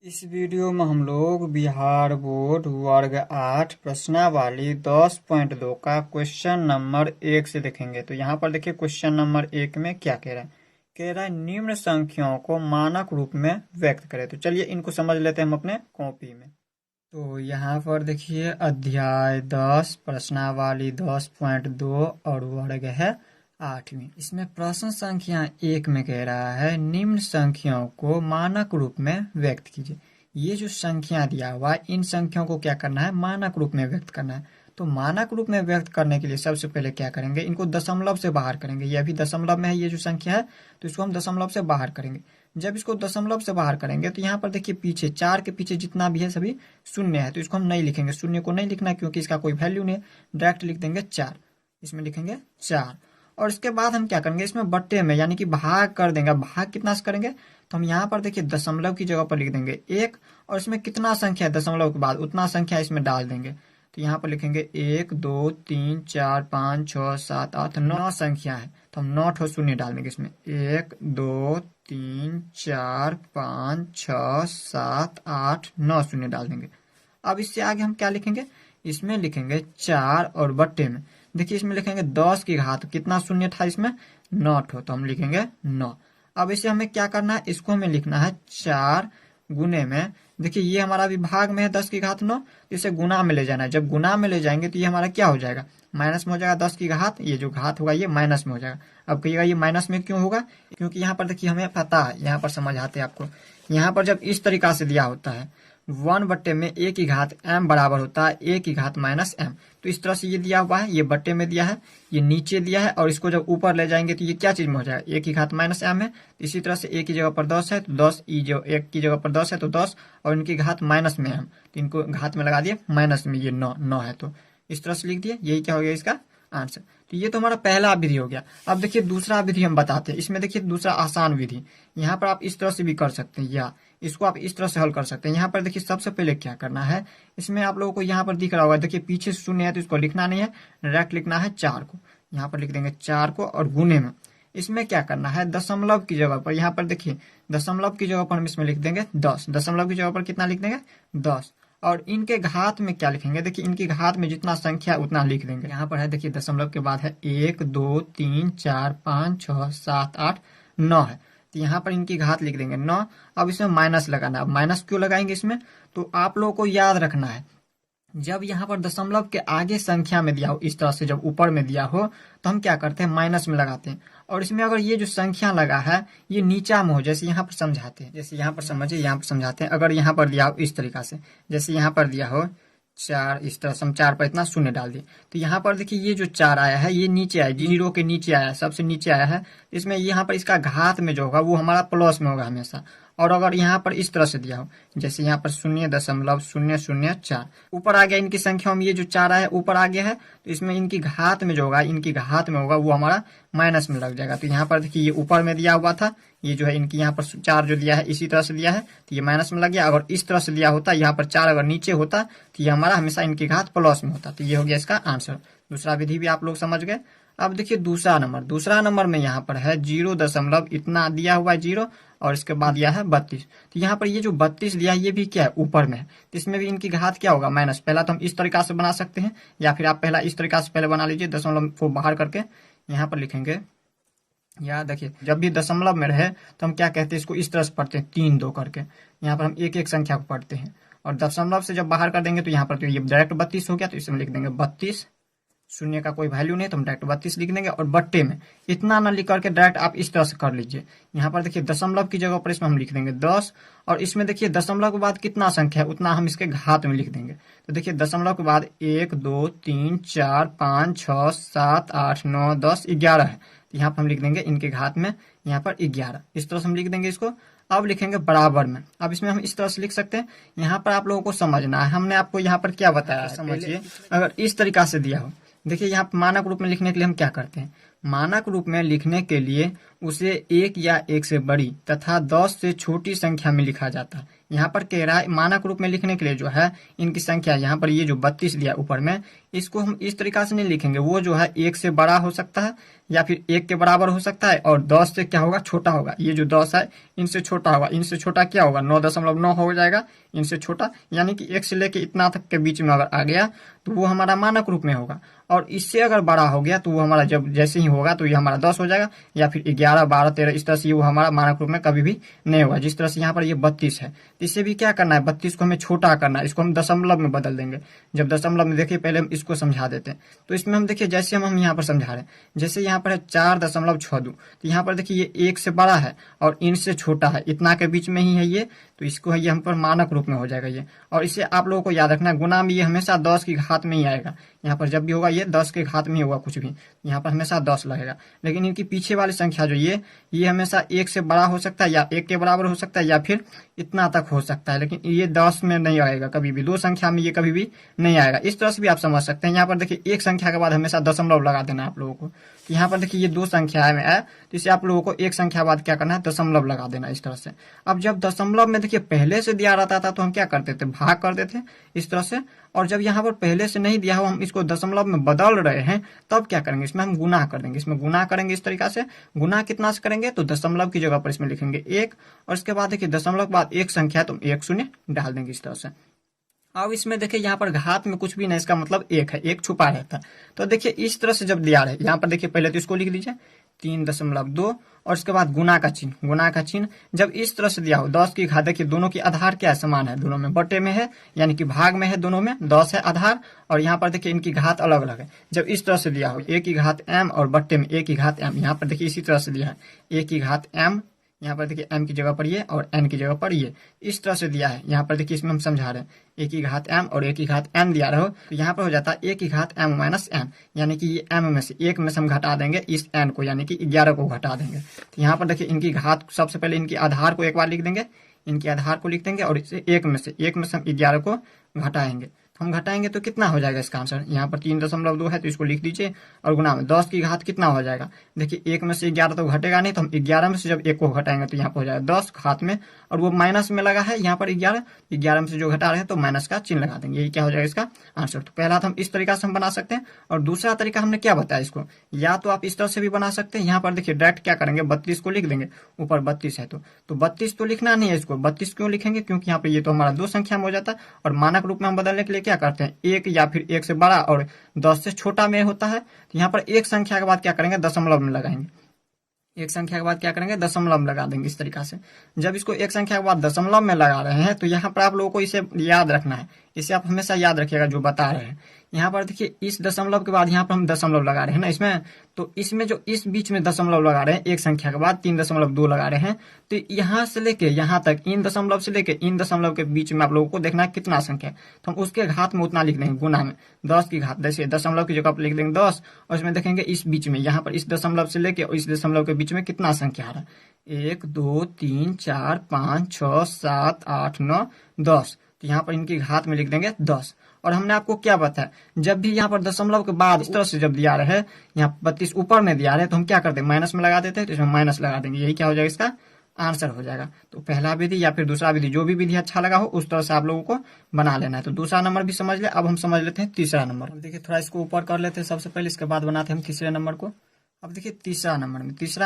इस वीडियो में हम लोग बिहार बोर्ड वर्ग 8 प्रश्नावली 10.2 का क्वेश्चन नंबर 1 से देखेंगे। तो यहाँ पर देखिए क्वेश्चन नंबर 1 में क्या कह रहा है। कह रहा है निम्न संख्याओं को मानक रूप में व्यक्त करें। तो चलिए इनको समझ लेते हैं हम अपने कॉपी में। तो यहाँ पर देखिए अध्याय 10 प्रश्नावली 10.2 और वर्ग है 8वीं। इसमें प्रश्न संख्या 1 में कह रहा है निम्न संख्याओं को मानक रूप में व्यक्त कीजिए। ये जो संख्या दिया हुआ है इन संख्याओं को क्या करना है, मानक रूप में व्यक्त करना है। तो मानक रूप में व्यक्त करने के लिए सबसे पहले क्या करेंगे, इनको दशमलव से बाहर करेंगे। ये अभी दशमलव में है ये जो संख्या है, तो इसको हम दशमलव से बाहर करेंगे। जब इसको दशमलव से बाहर करेंगे तो यहाँ पर देखिए पीछे 4 के पीछे जितना भी है सभी शून्य है, तो इसको हम नहीं लिखेंगे। शून्य को नहीं लिखना क्योंकि इसका कोई वैल्यू नहीं है, डायरेक्ट लिख देंगे 4। इसमें लिखेंगे 4 और इसके बाद हम क्या करेंगे, इसमें बट्टे में यानी कि भाग कर देंगे। भाग कितना से करेंगे, तो हम यहाँ पर देखिए दशमलव की जगह पर लिख देंगे 1 और इसमें कितना संख्या है दशमलव के बाद उतना संख्या इसमें डाल देंगे। तो यहाँ पर लिखेंगे 1 2 3 4 5 6 7 8 9 संख्या है, तो हम 9 ठो शून्य डाल देंगे इसमें। 1 2 3 4 5 6 7 8 9 शून्य डाल देंगे। अब इससे आगे हम क्या लिखेंगे, इसमें लिखेंगे 4 और बट्टे में देखिए इसमें लिखेंगे 10 की घात, कितना शून्य था इसमें 9 ठो, तो हम लिखेंगे 9। अब इसे हमें क्या करना है, इसको हमें लिखना है 4 गुने में। देखिए ये हमारा विभाग में है 10 की घात 9, तो इसे गुना में ले जाना है। जब गुना में ले जाएंगे तो ये हमारा क्या हो जाएगा, माइनस में हो जाएगा। 10 की घात ये जो घात होगा ये माइनस में हो जाएगा। अब कहिएगा ये माइनस में क्यों होगा, क्योंकि यहाँ पर देखिए हमें पता है, यहाँ पर समझ आते हैं आपको। यहाँ पर जब इस तरीका से दिया होता है 1 बट्टे में a की घात m बराबर होता है a की घात माइनस m, तो इस तरह से ये दिया हुआ है, ये बट्टे में दिया है, ये नीचे दिया है और इसको जब ऊपर ले जाएंगे तो ये क्या चीज में हो जाएगा, a की घात माइनस m है। तो इसी तरह से a की जगह पर 10 है तो 10, ई जो 1 की जगह पर 10 है तो 10 और इनकी घात माइनस में m, तो इनको घात में लगा दिए माइनस में, ये 9 है, तो इस तरह से लिख दिए। यही क्या हो गया इसका आंसर। तो ये तो हमारा पहला विधि हो गया। अब देखिए दूसरा विधि हम बताते हैं। इसमें देखिए दूसरा आसान विधि, यहाँ पर आप इस तरह से भी कर सकते हैं या इसको आप इस तरह से हल कर सकते हैं। यहाँ पर देखिए सबसे पहले क्या करना है, इसमें आप लोगों को यहाँ पर दिख रहा होगा, देखिए पीछे शून्य है तो इसको लिखना नहीं है, डायरेक्ट लिखना है 4 को। यहाँ पर लिख देंगे 4 को और गुने में इसमें क्या करना है, दशमलव की जगह पर यहाँ पर देखिए दशमलव की जगह पर हम इसमें लिख देंगे 10। दशमलव की जगह पर कितना लिख देंगे 10 और इनके घात में क्या लिखेंगे, देखिए इनकी घात में जितना संख्या उतना लिख देंगे। यहाँ पर है देखिए दशमलव के बाद है 1 2 3 4 5 6 7 8 9 है, तो यहाँ पर इनकी घात लिख देंगे 9। अब इसमें माइनस लगाना है। अब माइनस क्यों लगाएंगे इसमें, तो आप लोगों को याद रखना है जब यहाँ पर दशमलव के आगे संख्या में दिया हो, इस तरह से जब ऊपर में दिया हो तो हम क्या करते हैं माइनस में लगाते हैं। और इसमें अगर ये जो संख्या लगा है ये नीचा में हो, जैसे यहाँ पर समझाते हैं, जैसे यहाँ पर समझिए, यहाँ पर समझाते हैं। अगर यहाँ पर दिया हो इस तरीका से, जैसे यहाँ पर दिया हो 4, इस तरह से हम 4 पर इतना शून्य डाल दिए, तो यहाँ पर देखिए ये जो 4 आया है ये नीचे आया, 0 के नीचे आया है, सबसे नीचे आया है। इसमें यहाँ पर इसका घात में जो होगा वो हमारा प्लस में होगा हमेशा। और अगर यहाँ पर इस तरह से दिया हो, जैसे यहाँ पर 0.004 ऊपर आ गया, इनकी संख्या में ये जो 4 आया ऊपर आ गया है, तो इसमें इनकी घात में जो होगा, इनकी घात में होगा वो हमारा माइनस में लग जाएगा। तो यहाँ पर देखिए ये ऊपर में दिया हुआ था, ये जो है इनकी यहाँ पर 4 जो दिया है इसी तरह से दिया है तो ये माइनस में लग गया। अगर इस तरह से दिया होता, यहाँ पर 4 अगर नीचे होता तो ये हमारा हमेशा इनकी घात प्लस में होता। तो ये हो गया इसका आंसर। दूसरा विधि भी आप लोग समझ गए। अब देखिए दूसरा नंबर में यहाँ पर है 0 दशमलव इतना दिया हुआ है 0 और इसके बाद दिया है 32। तो यहाँ पर ये जो 32 दिया है ये भी क्या है ऊपर में है, तो इसमें भी इनकी घात क्या होगा माइनस। पहला तो हम इस तरीका से बना सकते हैं या फिर आप पहला इस तरीका से पहले बना लीजिए, दशमलव को बाहर करके यहाँ पर लिखेंगे। या देखिए जब भी दशमलव में रहे तो हम क्या कहते हैं, इसको इस तरह से पढ़ते हैं 3 2 करके। यहाँ पर हम एक एक संख्या को पढ़ते हैं और दशमलव से जब बाहर कर देंगे तो यहाँ पर तो ये डायरेक्ट 32 हो गया, तो इसमें लिख देंगे 32। शून्य का कोई वैल्यू नहीं तो हम डायरेक्ट 32 लिख देंगे। और बट्टे में इतना ना लिख करके डायरेक्ट आप इस तरह से कर लीजिए। यहाँ पर देखिए दशमलव की जगह पर इसमें हम लिख देंगे 10 और इसमें देखिए दशमलव के बाद कितना संख्या है उतना हम इसके घात में लिख देंगे। तो देखिए दशमलव के बाद 1 2 3 4 5 6 7 8 9 10 11 है, तो यहाँ पर हम लिख देंगे इनके घात में यहाँ पर 11। इस तरह से हम लिख देंगे इसको। अब लिखेंगे बराबर में। अब इसमें हम इस तरह से लिख सकते हैं। यहाँ पर आप लोगों को समझना है, हमने आपको यहाँ पर क्या बताया समझिए। अगर इस तरीका से दिया हो, देखिए यहाँ मानक रूप में लिखने के लिए हम क्या करते हैं, मानक रूप में लिखने के लिए उसे 1 या 1 से बड़ी तथा 10 से छोटी संख्या में लिखा जाता है। यहाँ पर कह रहा है मानक रूप में लिखने के लिए जो है इनकी संख्या, यहाँ पर ये जो 32 दिया ऊपर में, इसको हम इस तरीका से नहीं लिखेंगे। वो जो है 1 से बड़ा हो सकता है या फिर 1 के बराबर हो सकता है, और 10 से क्या होगा, छोटा होगा। ये जो 10 है इनसे छोटा होगा। इनसे छोटा क्या होगा, 9.9 हो जाएगा इनसे छोटा, यानी कि 1 से लेके इतना तक के बीच में अगर आ गया तो वो हमारा मानक रूप में होगा। और इससे अगर बड़ा हो गया तो वो हमारा जब जैसे ही होगा तो ये हमारा 10 हो जाएगा, या फिर 11, 12, 13, इस तरह से वो हमारा मानक रूप में कभी भी नहीं होगा। जिस तरह से यहाँ पर ये 32 है, तो इससे भी क्या करना है, 32 को हमें छोटा करना है। इसको हम दशमलव में बदल देंगे। जब दशमलव में देखिए, पहले हम इसको समझा देते हैं। तो इसमें हम देखिए जैसे हम यहाँ पर समझा रहे हैं, जैसे यहाँ पर है 4.62, तो यहाँ पर देखिए ये 1 से बड़ा है और इनसे छोटा है, इतना के बीच में ही है ये, तो इसको है ये हम पर मानक रूप में हो जाएगा ये। और इसे आप लोगों को याद रखना है, गुना में ये हमेशा 10 की घात में ही आएगा। यहाँ पर जब भी होगा ये 10 के घात में ही होगा कुछ भी, यहाँ पर हमेशा 10 लगेगा। लेकिन इनकी पीछे वाली संख्या जो ये हमेशा 1 से बड़ा हो सकता है, या 1 के बराबर हो सकता है, या फिर इतना तक हो सकता है। लेकिन ये 10 में नहीं आएगा कभी भी, 2 संख्या में ये कभी भी नहीं आएगा। इस तरह से भी आप समझ सकते हैं। यहाँ पर देखिए एक संख्या के बाद हमेशा दशमलव लगा देना आप लोगों को। तो यहाँ पर देखिए ये 2 संख्या में है, तो इसे आप लोगों को एक संख्या बाद क्या करना है, दशमलव लगा देना इस तरह से। अब जब दशमलव में देखिए पहले से दिया रहता था तो हम क्या करते थे, भाग करते थे इस तरह से। और जब यहाँ पर पहले से नहीं दिया हो, हम इसको दशमलव में बदल रहे हैं, तब क्या करेंगे, इसमें हम गुना कर देंगे। इसमें गुना करेंगे इस तरीका से। गुना कितना से करेंगे, तो दशमलव की जगह पर इसमें लिखेंगे 1, और इसके बाद देखिए दशमलव के बाद एक संख्या तो 1 शून्य डाल देंगे इस तरह से। अब इसमें देखिए यहाँ पर घात में कुछ भी नहीं, इसका मतलब 1 है, 1 छुपा रहता है। तो देखिए इस तरह से जब दिया रहे, यहाँ पर देखिए पहले तो इसको लिख दीजिए 3.2, और इसके बाद गुना का चिन्ह। गुना का चिन्ह जब इस तरह से दिया हो, 10 की घात, देखिए दोनों की आधार क्या समान है, दोनों में बटे में है, यानी कि भाग में है, दोनों में 10 है आधार। और यहाँ पर देखिए इनकी घात अलग अलग है। जब इस तरह से दिया हो, a की घात m और बट्टे में a की घात m, यहाँ पर देखिए इसी तरह से दिया है a की घात m, यहाँ पर देखिए m की जगह पर ये और n की जगह पर ये, इस तरह से दिया है। यहाँ पर देखिए इसमें हम समझा रहे हैं a की घात m और a की घात n दिया रहो, तो यहाँ पर हो जाता है a की घात m माइनस n, यानी कि ये m में से 1 में से हम घटा देंगे इस n को, यानी कि 11 को घटा देंगे। तो यहाँ पर देखिए इनकी घात, सबसे पहले इनकी आधार को एक बार लिख देंगे, इनकी आधार को लिख देंगे, और इसे 1 में से हम 11 को घटाएंगे। हम घटाएंगे तो कितना हो जाएगा इसका आंसर, यहाँ पर 3.2 है तो इसको लिख दीजिए, और गुना में 10 की घात कितना हो जाएगा, देखिए 1 में से 11 तो घटेगा नहीं, तो हम 11 में से जब 1 को घटाएंगे तो यहाँ पर हो जाएगा 10 घात में, और वो माइनस में लगा है यहाँ पर 11 में से जो घटा रहे हैं तो माइनस का चिन्ह लगा देंगे। यही क्या हो जाएगा इसका आंसर। तो पहला तो हम इस तरीका से हम बना सकते हैं, और दूसरा तरीका हमने क्या बताया इसको, या तो आप इस तरह से भी बना सकते हैं। यहाँ पर देखिए डायरेक्ट क्या करेंगे, 32 को लिख देंगे, ऊपर 32 है तो 32 तो लिखना नहीं है, इसको 32 क्यों लिखेंगे, क्योंकि यहाँ पे ये तो हमारा 2 संख्या में हो जाता है। और मानक रूप में हम बदलने के लिए क्या करते हैं, 1 या फिर 1 से बड़ा और 10 से छोटा में होता है। तो यहाँ पर एक संख्या के बाद क्या करेंगे, दशमलव में लगाएंगे। एक संख्या के बाद क्या करेंगे, दशमलव लगा देंगे इस तरीका से। जब इसको एक संख्या के बाद दशमलव में लगा रहे हैं तो यहाँ पर आप लोगों को इसे याद रखना है, इसे आप हमेशा याद रखिएगा जो बता रहे हैं। यहाँ पर देखिए इस दशमलव के बाद यहाँ पर हम दशमलव लगा रहे हैं ना इसमें, तो इसमें जो इस बीच में दशमलव लगा रहे हैं, एक संख्या के बाद 3.2 लगा रहे हैं, तो यहाँ से लेके यहाँ तक, इन दशमलव से लेके इन दशमलव के बीच में आप लोगों को देखना है कितना संख्या है, तो हम उसके घात में उतना लिख देंगे, गुना में 10 की घात, जैसे दशमलव की जगह पर लिख देंगे 10, और इसमें देखेंगे इस बीच में, यहाँ पर इस दशमलव से लेके और इस दशमलव के बीच में कितना संख्या आ रहा है, 1 2 3 4 5 6 7 8 9 10, तो यहाँ पर इनकी घात में लिख देंगे 10। और हमने आपको क्या बताया, जब भी यहाँ पर दशमलव के बाद इस तरह से जब दिया रहे, यहाँ 32 ऊपर में दिया रहे, तो हम क्या करते हैं, माइनस में लगा देते हैं, तो इसमें माइनस लगा देंगे। यही क्या हो जाएगा, इसका आंसर हो जाएगा। तो पहला विधि या फिर दूसरा विधि, जो भी विधि अच्छा लगा हो उस तरह से आप लोगों को बना लेना है। तो दूसरा नंबर भी समझ ले। अब हम समझ लेते हैं तीसरा नंबर। देखिए थोड़ा इसको ऊपर कर लेते हैं सबसे पहले, इसके बाद बनाते हैं हम तीसरे नंबर को। अब देखिए तीसरा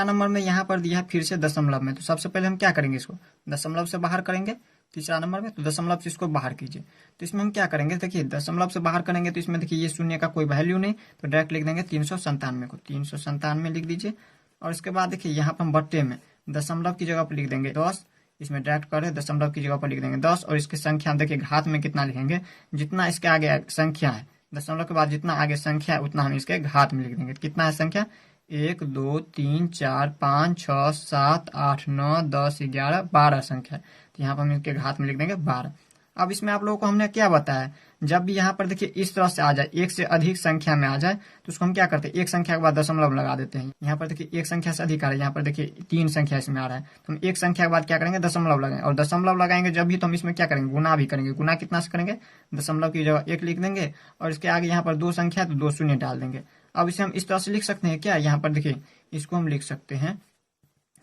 नंबर में यहाँ पर दिया है फिर से दशमलव में, तो सबसे पहले हम क्या करेंगे, इसको दशमलव से बाहर करेंगे तीसरा नंबर में, तो दशमलव से इसको बाहर कीजिए। तो इसमें हम क्या करेंगे, देखिए दशमलव से बाहर करेंगे तो इसमें देखिए ये शून्य का कोई वैल्यू नहीं, तो डायरेक्ट लिख देंगे 397 को, 397 लिख दीजिए। और इसके बाद देखिए यहाँ पर हम बट्टे में दशमलव की जगह पर लिख देंगे 10, इसमें डायरेक्ट करें दशमलव की जगह पर लिख देंगे 10, और इसकी संख्या देखिए घात में कितना लिखेंगे, जितना इसके आगे संख्या है, दशमलव के बाद जितना आगे संख्या है उतना हम इसके घात में लिख देंगे। कितना है संख्या, 1 2 3 4 5 6 7 8 9 10 11 12 संख्या, तो यहाँ पर हम इसके घात में लिख देंगे 12। अब इसमें आप लोगों को हमने क्या बताया, जब भी यहाँ पर देखिए इस तरह से आ जाए, एक से अधिक संख्या में आ जाए, तो उसको हम क्या करते हैं, एक संख्या के बाद दशमलव लगा देते हैं। यहाँ पर देखिए एक संख्या से अधिक आ रहा है, यहाँ पर देखिए 3 संख्या इसमें आ रहा है, तो हम एक संख्या के बाद क्या करेंगे, दशमलव लगाएंगे। और दशमलव लगाएंगे जब भी, तो हम इसमें क्या करेंगे, गुना भी करेंगे। गुना कितना से करेंगे, दशमलव की जगह 1 लिख देंगे, और इसके आगे यहाँ पर 2 संख्या है तो 2 शून्य डाल देंगे। अब इसे हम इस तरह से लिख सकते हैं क्या, यहाँ पर देखिए इसको हम लिख सकते हैं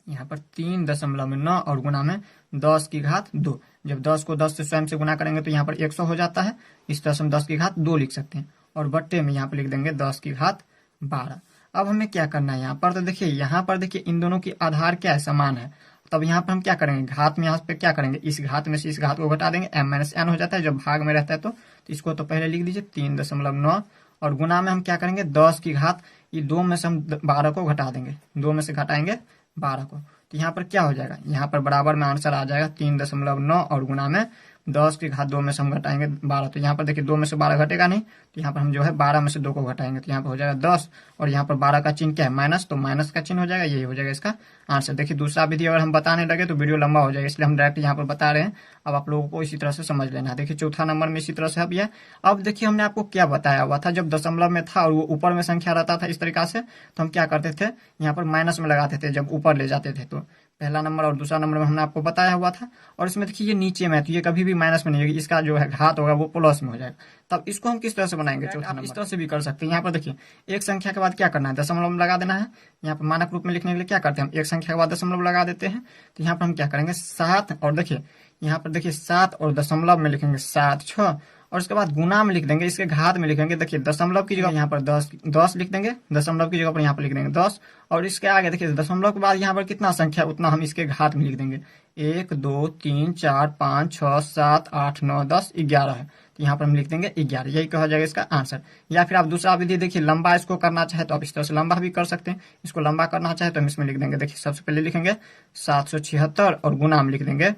यहाँ पर 3.9 और गुना में 10⁻²। जब 10 को 10 से स्वयं से गुना करेंगे तो यहाँ पर 100 हो जाता है। इस तरह से हम 10⁻2 लिख सकते हैं और बट्टे में यहाँ पर लिख देंगे 10⁻12। अब हमें क्या करना है यहाँ पर, तो देखिए यहाँ पर देखिए इन दोनों की आधार क्या है, समान है। तब यहाँ पर हम क्या करेंगे, घात में यहाँ पे क्या करेंगे, इस घात में से इस घात को घटा देंगे, m-n हो जाता है जब भाग में रहता है। तो इसको तो पहले लिख दीजिए 3.9 और गुना में हम क्या करेंगे 10⁻, ये 2 में से हम 12 को घटा देंगे, 2 में से घटाएंगे 12 को, तो यहाँ पर क्या हो जाएगा, यहाँ पर बराबर में आंसर आ जाएगा 3.9 और गुना में 10⁻2 में से हम घटाएंगे 12। तो यहाँ पर देखिए 2 में से 12 घटेगा नहीं, तो यहाँ पर हम जो है 12 में से 2 को घटाएंगे, तो यहाँ पर हो जाएगा 10 और यहाँ पर 12 का चिन्ह क्या है, माइनस, तो माइनस का चिन्ह हो जाएगा, यही हो जाएगा इसका आंसर। देखिए दूसरा विधि अगर हम बताने लगे तो वीडियो लंबा हो जाएगा, इसलिए हम डायरेक्ट यहाँ पर बता रहे हैं। अब आप लोगों को इसी तरह से समझ लेना है। देखिए चौथा नंबर में इसी तरह से अब यह, अब देखिए हमने आपको क्या बताया हुआ था, जब दशमलव में था और वो ऊपर में संख्या रहता था इस तरीका से, तो हम क्या करते थे, यहाँ पर माइनस में लगाते थे जब ऊपर ले जाते थे। तो पहला नंबर और दूसरा नंबर में हमने आपको बताया हुआ था। और इसमें देखिए ये नीचे में है तो ये कभी भी माइनस में नहीं होगी, इसका जो है घात होगा वो प्लस में हो जाएगा। तब इसको हम किस तरह से बनाएंगे, चौथा नंबर इस तरह से भी कर सकते हैं। यहाँ पर देखिए एक संख्या के बाद क्या करना है, दशमलव में लगा देना है। यहाँ पर मानक रूप में लिखने के लिए क्या करते हैं, हम एक संख्या के बाद दशमलव लगा देते हैं। तो यहाँ पर हम क्या करेंगे 7, और देखिए यहाँ पर देखिए 7 और दशमलव में लिखेंगे 7 6, और उसके बाद गुना में लिख देंगे, इसके घात में लिखेंगे। देखिए दशमलव की जगह यहाँ पर 10 लिख देंगे, दशमलव की जगह पर यहाँ पर लिख देंगे 10, और इसके आगे देखिए दशमलव के बाद यहाँ पर कितना संख्या उतना हम इसके घात में लिख देंगे। 1 2 3 4 5 6 7 8 9 10 11 है, तो यहाँ पर हम लिख देंगे 11, यही कहा जाएगा इसका आंसर। या फिर आप दूसरा विधि देखिए, लंबा इसको करना चाहे तो आप इस तरह से लंबा भी कर सकते हैं। इसको लंबा करना चाहे तो हम इसमें लिख देंगे, देखिए सबसे पहले लिखेंगे 776 और गुना में लिख देंगे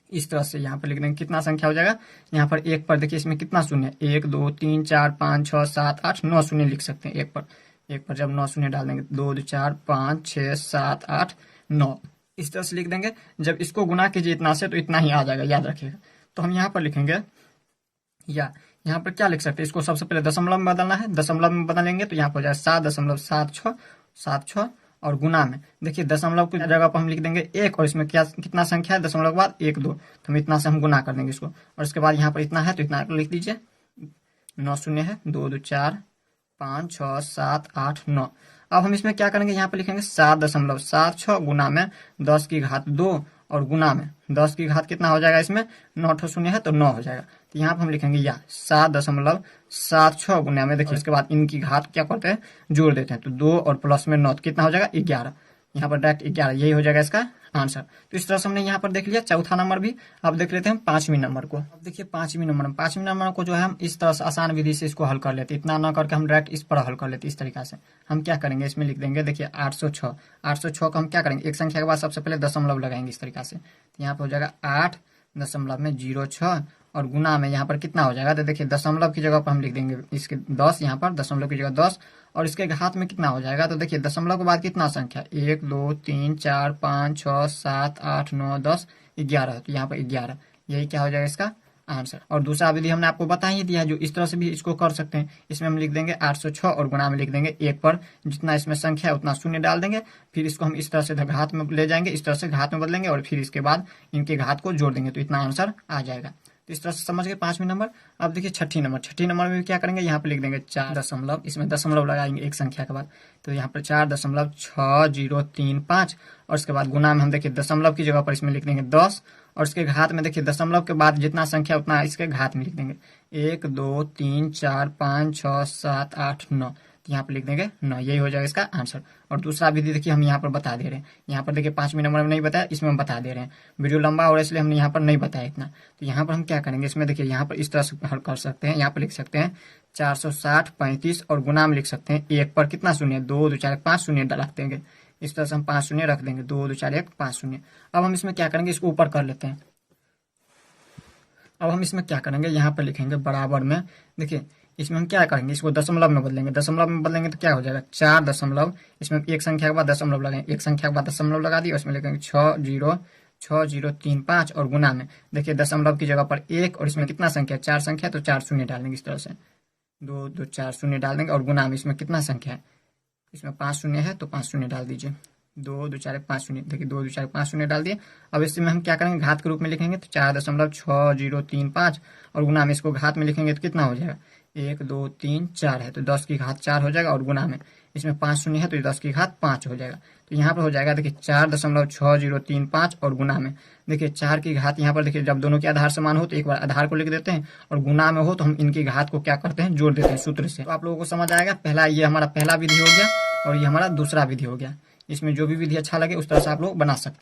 इस तरह से, यहाँ पर लिख देंगे कितना संख्या हो जाएगा। यहाँ पर एक पर देखिए इसमें कितना शून्य, 1 2 3 4 5 6 7 8 9 शून्य लिख सकते हैं एक पर जब 9 शून्य डाल देंगे 2 2 4 5 6 7 8 9 इस तरह से लिख देंगे। जब इसको गुना कीजिए इतना से तो इतना ही आ जाएगा, याद रखिएगा। तो हम यहाँ पर लिखेंगे, या यहाँ पर क्या लिख सकते हैं, इसको सबसे पहले दशमलव में बदलना है, दशमलव में बदलेंगे तो यहाँ पर हो जाएगा 7.76 और गुना में देखिए दशमलव की जगह पर हम लिख देंगे 1, और इसमें क्या कितना संख्या है दशमलव के बाद 1 2, तो हम इतना से हम गुना कर देंगे इसको, और इसके बाद यहाँ पर इतना है तो इतना लिख दीजिए। 9 शून्य है, 2 2 4 5 6 7 8 9। अब हम इसमें क्या करेंगे, यहाँ पर लिखेंगे 7.76 गुना में 10⁻2 और गुना में 10 कितना हो जाएगा, इसमें 9 शून्य है तो 9 हो जाएगा। तो यहाँ पर हम लिखेंगे या 7.76 गुना में देखिए इसके बाद इनकी घात क्या करते हैं, जोड़ देते हैं, तो 2 और प्लस में 9 कितना हो जाएगा 11, यहाँ पर डायरेक्ट 11, यही हो जाएगा इसका आंसर। तो इस तरह से हमने यहाँ पर देख लिया चौथा नंबर भी। अब देख लेते हैं पांचवीं नंबर को। अब देखिए पांचवीं नंबर को जो है हम इस तरह से आसान विधि से इसको हल कर लेते, इतना ना करके हम डायरेक्ट इस पर हल कर लेते। इस तरीका से हम क्या करेंगे, इसमें लिख देंगे देखिए 806 को हम क्या करेंगे, एक संख्या के बाद सबसे पहले दशमलव लगाएंगे इस तरीका से, तो यहाँ पर हो जाएगा 8.06 और गुना में यहाँ पर कितना हो जाएगा, तो देखिए दशमलव की जगह पर हम लिख देंगे इसके 10, यहाँ पर दशमलव की जगह 10, और इसके घात में कितना हो जाएगा, तो देखिए दशमलव के बाद कितना संख्या 1 2 3 4 5 6 7 8 9 10 11, तो यहाँ पर 11, यही क्या हो जाएगा इसका आंसर। और दूसरा विधि हमने आपको बता ही दिया जो इस तरह से भी इसको कर सकते हैं। इसमें हम लिख देंगे 806 और गुणा में लिख देंगे 1 पर जितना इसमें संख्या है उतना शून्य डाल देंगे, फिर इसको हम इस तरह से घात में ले जाएंगे, इस तरह से घात में बदलेंगे और फिर इसके बाद इनके घात को जोड़ देंगे, तो इतना आंसर आ जाएगा। तो इस तरह से समझ गए पांचवीं नंबर। अब देखिए छठी नंबर में भी क्या करेंगे, यहाँ पे लिख देंगे 4 दशमलव, इसमें दशमलव लगाएंगे एक संख्या के बाद, तो यहाँ पर 4.6035 और उसके बाद गुना में हम देखिए दशमलव की जगह पर इसमें लिख देंगे 10 और इसके घात में देखिए दशमलव के बाद जितना संख्या उतना इसके घात में लिख देंगे 1 2 3 4 5 6 7 8 9, तो यहाँ पर लिख देंगे 9, यही हो जाएगा इसका आंसर। और दूसरा विधि देखिए हम यहाँ पर बता दे रहे हैं, यहाँ पर देखिए पांचवीं नंबर में नहीं बताया, इसमें हम बता दे रहे हैं, वीडियो लंबा हो रहा है इसलिए हमने यहाँ पर नहीं बताया इतना। तो यहाँ पर हम क्या करेंगे, इसमें देखिए यहाँ पर इस तरह से हल कर सकते हैं, यहाँ पर लिख सकते हैं 460 35 और गुना में लिख सकते हैं 1 पर कितना शून्य, 2 2 4 5 शून्य रख देंगे, इस तरह से हम 5 शून्य रख देंगे, 2 2 4 1 5 शून्य। अब हम इसमें क्या करेंगे, इसको ऊपर कर लेते हैं। अब हम इसमें क्या करेंगे, यहाँ पर लिखेंगे बराबर में, देखिए इसमें हम क्या करेंगे, इसको दशमलव में बदलेंगे, दशमलव में बदलेंगे तो क्या हो जाएगा 4 दशमलव, इसमें एक संख्या के बाद दशमलव लगाएंगे, एक संख्या के बाद दशमलव लगा दिए, उसमें लिखेंगे 6035 और गुना में देखिए दशमलव की जगह पर 1 और इसमें कितना संख्या 4 संख्या, तो 4 शून्य डाल देंगे इस तरह से, 2 2 4 शून्य डाल देंगे और गुना में इसमें कितना संख्या है, इसमें 5 शून्य है तो 5 शून्य डाल दीजिए, 2 2 4 5 शून्य, देखिए 2 2 4 5 शून्य डाल दिए। अब इसमें हम क्या करेंगे, घात के रूप में लिखेंगे, तो 4.6035 और गुना में इसको घात में लिखेंगे तो कितना हो जाएगा 1 2 3 4 है तो 10 की घात 4 हो जाएगा, और गुना में इसमें 5 शून्य है तो 10 की घात 5 हो जाएगा। तो यहाँ पर हो जाएगा देखिए 4.6035, और गुना में देखिए 4 की घात, यहाँ पर देखिए जब दोनों के आधार समान हो तो एक बार आधार को लिख देते हैं, और गुना में हो तो हम इनकी घात को क्या करते हैं, जोड़ देते हैं सूत्र से। तो आप लोगों को समझ आएगा। पहला ये हमारा पहला विधि हो गया और ये हमारा दूसरा विधि हो गया। इसमें जो भी विधि अच्छा लगे उस तरह से आप लोग बना सकते हैं।